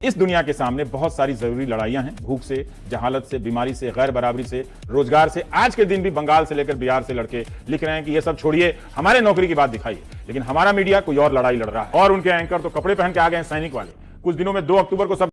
इस दुनिया के सामने बहुत सारी जरूरी लड़ाइयां हैं, भूख से, जहालत से, बीमारी से, गैर बराबरी से, रोजगार से। आज के दिन भी बंगाल से लेकर बिहार से लड़के लिख रहे हैं कि ये सब छोड़िए, हमारे नौकरी की बात दिखाइए। लेकिन हमारा मीडिया कोई और लड़ाई लड़ रहा है और उनके एंकर तो कपड़े पहन के आ गए हैं सैनिक वाले। कुछ दिनों में 2 अक्टूबर को सब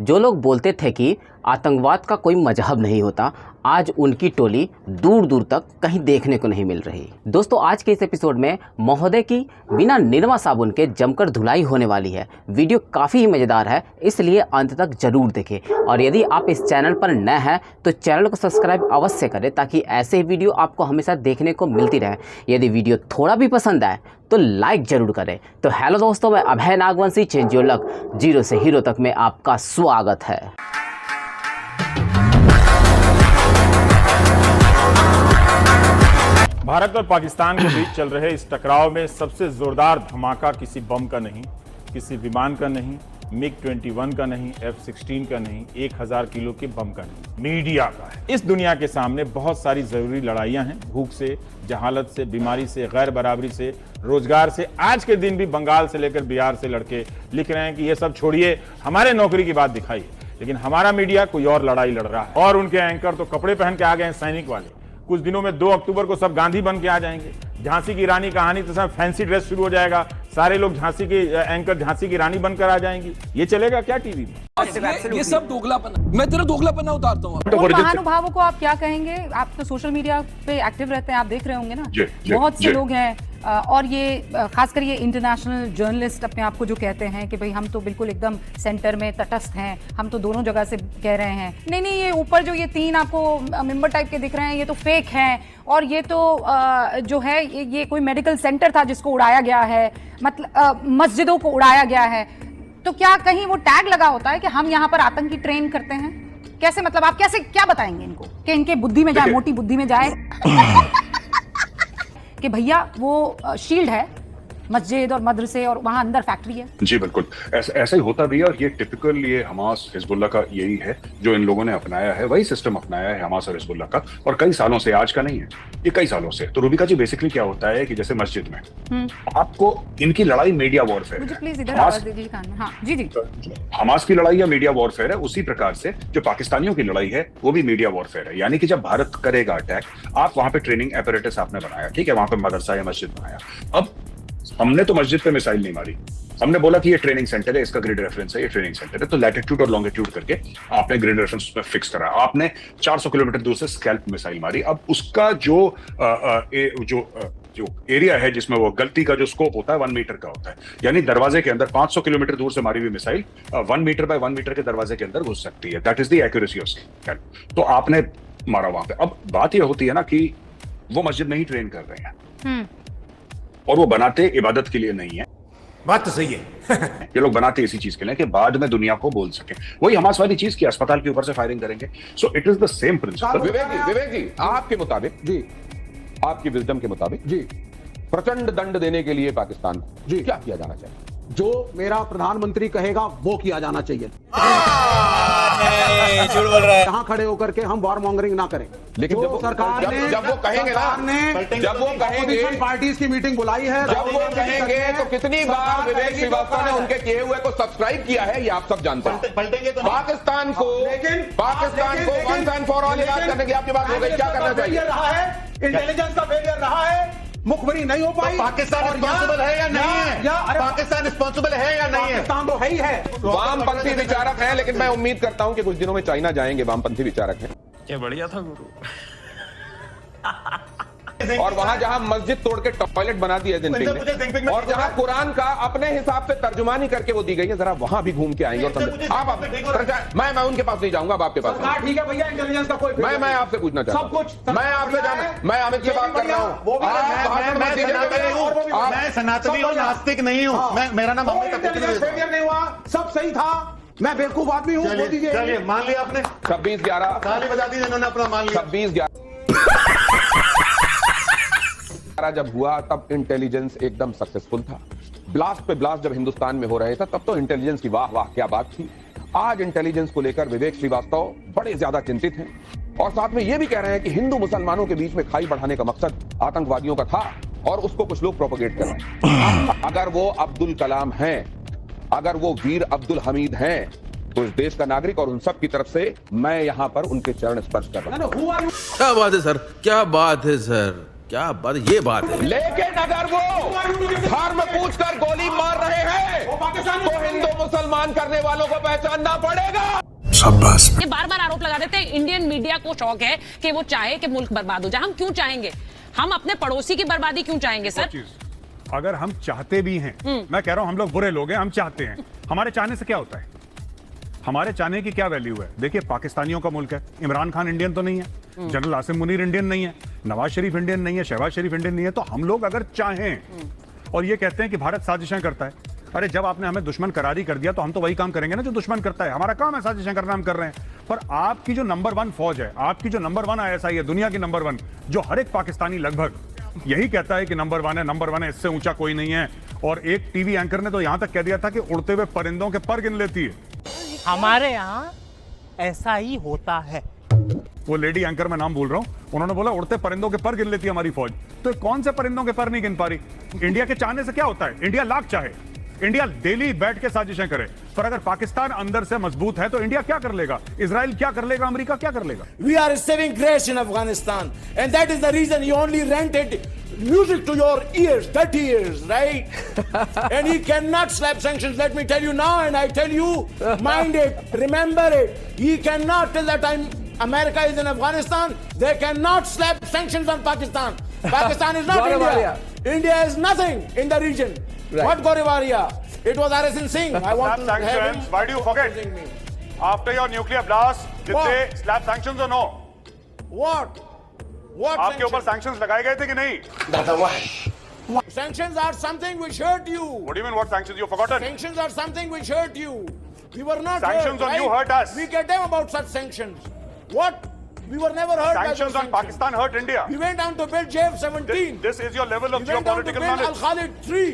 जो लोग बोलते थे कि आतंकवाद का कोई मजहब नहीं होता, आज उनकी टोली दूर दूर तक कहीं देखने को नहीं मिल रही। दोस्तों, आज के इस एपिसोड में महोदय की बिना निरमा साबुन के जमकर धुलाई होने वाली है। वीडियो काफ़ी ही मज़ेदार है, इसलिए अंत तक जरूर देखें। और यदि आप इस चैनल पर नए हैं तो चैनल को सब्सक्राइब अवश्य करें, ताकि ऐसे ही वीडियो आपको हमेशा देखने को मिलती रहे। यदि वीडियो थोड़ा भी पसंद आए तो लाइक जरूर करें। तो हेलो दोस्तों, मैं Abhay Nagvanshi, change your luck, zero से हीरो तक में आपका स्वागत है। भारत और पाकिस्तान के बीच चल रहे इस टकराव में सबसे जोरदार धमाका किसी बम का नहीं, किसी विमान का नहीं, MiG-21 का नहीं, F-16 का नहीं, 1000 किलो के बम का नहीं, मीडिया का है। इस दुनिया के सामने बहुत सारी जरूरी लड़ाइयां हैं, भूख से, जहालत से, बीमारी से, गैर बराबरी से, रोजगार से। आज के दिन भी बंगाल से लेकर बिहार से लड़के लिख रहे हैं कि ये सब छोड़िए, हमारे नौकरी की बात दिखाइए। लेकिन हमारा मीडिया कोई और लड़ाई लड़ रहा है और उनके एंकर तो कपड़े पहन के आ गए हैं सैनिक वाले। कुछ दिनों में 2 अक्टूबर को सब गांधी बन के आ जाएंगे। झांसी की रानी कहानी तो सब फैंसी ड्रेस शुरू हो जाएगा, सारे लोग झांसी के एंकर झांसी की रानी बनकर आ जाएंगी। ये चलेगा क्या टीवी में? ये सब दोगलापना, मैं तेरा दोगलापना उतारता हूँ। महानुभावों को आप क्या कहेंगे? आप तो सोशल मीडिया पे एक्टिव रहते हैं, आप देख रहे होंगे ना, बहुत से लोग हैं और ये खासकर ये इंटरनेशनल जर्नलिस्ट अपने आप को जो कहते हैं कि भाई हम तो बिल्कुल एकदम सेंटर में तटस्थ हैं, हम तो दोनों जगह से कह रहे हैं। नहीं, ये ऊपर जो ये 3 आपको मेंबर टाइप के दिख रहे हैं, ये तो फेक हैं और ये तो जो है ये कोई मेडिकल सेंटर था जिसको उड़ाया गया है, मतलब मस्जिदों को उड़ाया गया है। तो क्या कहीं वो टैग लगा होता है कि हम यहाँ पर आतंकी ट्रेन करते हैं? कैसे, मतलब आप कैसे क्या बताएंगे इनको कि इनके बुद्धि में जाए, मोटी बुद्धि में जाए कि भैया वो शील्ड है मस्जिद और मदरसे और वहां अंदर फैक्ट्री है। जी बिल्कुल, ऐसा ही होता भी है और ये टिपिकल ये हमास हिजबुल्लाह का यही है जो इन लोगों ने अपनाया है, वही सिस्टम अपनाया है हमास और हिजबुल्लाह का, और कई सालों से, आज का नहीं है, ये कई सालों से। तो रूबिका जी, बेसिकली क्या होता है कि जैसे मस्जिद में आपको इनकी लड़ाई मीडिया वॉरफेयर है। प्लीज इधर आवाज दीजिए कान में। हाँ जी। हमास की लड़ाई या मीडिया वॉरफेयर है, उसी प्रकार से जो पाकिस्तानियों की लड़ाई है वो भी मीडिया वॉरफेयर है। यानी कि जब भारत करेगा अटैक, आप वहां पे ट्रेनिंग एपरेटस आपने बनाया, ठीक है, वहां पे मदरसा या मस्जिद बनाया। अब हमने तो मस्जिद पे मिसाइल नहीं मारी, हमने बोला कि ये ट्रेनिंग सेंटर है, इसका ग्रिड रेफरेंस है, ये ट्रेनिंग सेंटर है, तो लैटिट्यूड और लॉन्गिट्यूड करके आपने ग्रिड रेफरेंस पे फिक्स करा। आपने 400 किलोमीटर दूर से स्कैल्प मिसाइल मारी। अब उसका जो एरिया है जिसमें वो गलती का जो स्कोप होता है 1 मीटर का होता है, यानी दरवाजे के अंदर 500 किलोमीटर दूर से मारी हुई मिसाइल 1 मीटर बाय 1 मीटर के दरवाजे के अंदर घुस सकती है। That is the accuracy of scalp. तो आपने मारा वहां पे। अब बात यह होती है ना कि वो मस्जिद नहीं ट्रेन कर रहे हैं और वो बनाते इबादत के लिए नहीं है। बात तो सही है। ये लोग बनाते इसी चीज के लिए कि बाद में दुनिया को बोल सके। वही हमास वाली चीज की अस्पताल के ऊपर से फायरिंग करेंगे। So it is the same principle. Vivek ji, आपके मुताबिक जी, आपकी विजडम के मुताबिक जी, प्रचंड दंड देने के लिए पाकिस्तान को जी क्या किया जाना चाहिए? जो मेरा प्रधानमंत्री कहेगा वो किया जाना चाहिए। झूठ बोल रहा है। यहाँ खड़े होकर के हम वॉर मॉन्गरिंग ना करें। लेकिन जब वो कहेंगे ना, जब वो कहेंगे पार्टीज की मीटिंग बुलाई है, जब वो कहेंगे तो कितनी बार विवेक श्रीवास्तव ने उनके किए हुए को सब्सक्राइब किया है, ये आप सब जानते हैं। पलटेंगे तो पाकिस्तान को वंस एंड फॉर ऑल याद करने की आपकी बात हो गई। क्या करना चाहिए? इंटेलिजेंस का फेलियर रहा है, मुखबरी नहीं हो पाई। पाकिस्तान रिस्पॉन्सिबल है या नहीं है? पाकिस्तान रिस्पॉन्सिबल है या नहीं है? पाकिस्तान तो है ही है। वामपंथी विचारक हैं, लेकिन मैं उम्मीद करता हूं कि कुछ दिनों में चाइना जाएंगे वामपंथी विचारक हैं। क्या बढ़िया था गुरु। और वहां जहां मस्जिद तोड़ के टॉयलेट बना दिया जिनपिंग ने, और जहां कुरान का अपने हिसाब से तर्जुमानी करके वो दी गई है, जरा वहां भी घूम के आएंगे। और आप मैं उनके पास नहीं जाऊंगा, अब आपके पास। ठीक है भैया, इंटेलिजेंस का कोई मैं आपसे पूछना चाहता हूं, सब कुछ मैं आपसे जाना, मैं अमित से बात कर रहा हूं। मैं सनातनी हूँ, नास्तिक नहीं हूँ। मेरा नाम फेलियर नहीं हुआ, सब सही था। मैं बेवकूफ आदमी हूँ। चलिए, मान लिया आपने। 26/11 ताली बजा दी जिन्होंने अपना मान लिया। 26/11 जब हुआ तब इंटेलिजेंस एकदम सक्सेसफुल था। ब्लास्ट पे ब्लास्ट जब हिंदुस्तान में हो रहे थे तब तो इंटेलिजेंस की वाह वाह क्या बात थी। आज इंटेलिजेंस को लेकर विवेक श्रीवास्तव बड़े ज्यादा चिंतित हैं और साथ में यह भी कह रहे हैं कि हिंदू मुसलमानों के बीच में खाई बढ़ाने का मकसद आतंकवादियों का था और उसको कुछ लोग प्रोपोगेट कर रहे हैं। अगर वो अब्दुल कलाम हैं अगर वो वीर अब्दुल हमीद हैं तो इस देश का नागरिक और उन सब की तरफ से मैं यहाँ पर उनके चरण स्पर्श कर रहा हूँ। क्या बात है सर, क्या बात है सर, क्या बात, ये बात है। लेकिन अगर वो धर्म पूछकर गोली मार रहे हैं तो हिंदू मुसलमान करने वालों को पहचानना पड़ेगा। ये बार बार आरोप लगा देते हैं इंडियन मीडिया को शौक है कि वो चाहे कि मुल्क बर्बाद हो जाए। हम क्यों चाहेंगे? हम अपने पड़ोसी की बर्बादी क्यों चाहेंगे सर? अगर हम चाहते भी हैं, मैं कह रहा हूं हम लोग बुरे लोग हैं, हम चाहते हैं, हमारे चाहने से क्या होता है? हमारे चाहने की क्या वैल्यू है? देखिए, पाकिस्तानियों का मुल्क है, इमरान खान इंडियन तो नहीं है, जनरल आसिम मुनीर इंडियन नहीं है, नवाज शरीफ इंडियन नहीं है, शहबाज शरीफ इंडियन नहीं है, तो हम लोग अगर चाहें और ये कहते हैं कि भारत साजिशें करता है, अरे जब आपने हमें दुश्मन करारी कर दिया तो हम तो वही काम करेंगे ना जो दुश्मन करता है। हमारा काम है साजिशें करना, हम कर रहे हैं। पर आपकी जो नंबर 1 फौज है, आपकी जो नंबर 1 ISI है, दुनिया की नंबर 1, जो हर एक पाकिस्तानी लगभग यही कहता है कि नंबर 1 है, नंबर 1 है, इससे ऊंचा कोई नहीं है। और एक टीवी एंकर ने तो यहां तक कह दिया था कि उड़ते हुए परिंदों के पर गिन लेती है। हमारे यहाँ ऐसा ही होता है। वो लेडी एंकर, मैं नाम बोल रहा हूं, उन्होंने बोला उड़ते परिंदों के पर गिन लेती है हमारी फौज। तो कौन से परिंदों के पर नहीं गिन पा रही? इंडिया के चाहने से क्या होता है? इंडिया लाख चाहे, इंडिया डेली बैठ के साजिशें करे, पर अगर पाकिस्तान अंदर से मजबूत है तो इंडिया क्या कर लेगा? इजराइल क्या कर लेगा? अमेरिका क्या कर लेगा? We are saving grace in Afghanistan, and that is the reason you only rented music to your ears, 30 years, right? And he cannot slap sanctions. Let me tell you now, and I tell you, mind it, remember it. He cannot, till the time America is in Afghanistan, they cannot slap sanctions on Pakistan. Pakistan is not India. India is nothing in the region. Right. What Gorivaria? It was RSN Singh. I want to slap sanctions. Why do you forget? After your nuclear blast, did they slap sanctions or no? What? What? आपके ऊपर sanctions लगाए गए थे कि नहीं? Sanctions are something which hurt you. What do you mean? What sanctions? You forgotten? Sanctions are something which hurt you. We were not sanctions hurt, on right? you hurt us. We get them about such sanctions. What? We were never hurt. Sanctions on Pakistan hurt India. We went down to build JF-17. This is your level of geopolitical knowledge. Al Khalid 3.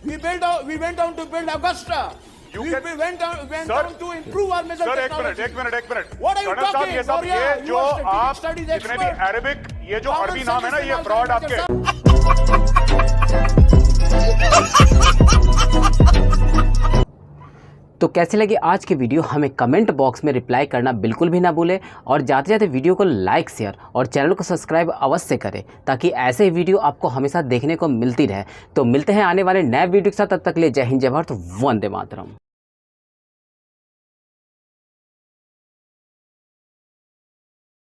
We went down to build Augusta. We went down to improve our missile technology. एक minute. What are you talking? ये सब ये जो आप जितने भी Arabic, ये जो अरबी नाम है ना, ये फ्रॉड आपके। तो कैसे लगी आज की वीडियो हमें कमेंट बॉक्स में रिप्लाई करना बिल्कुल भी ना भूलें, और जाते जाते वीडियो को लाइक, शेयर और चैनल को सब्सक्राइब अवश्य करें ताकि ऐसे वीडियो आपको हमेशा देखने को मिलती रहे। तो मिलते हैं आने वाले नए वीडियो के साथ, तब तक के लिए जय हिंद, जय भारत, वंदे मातरम।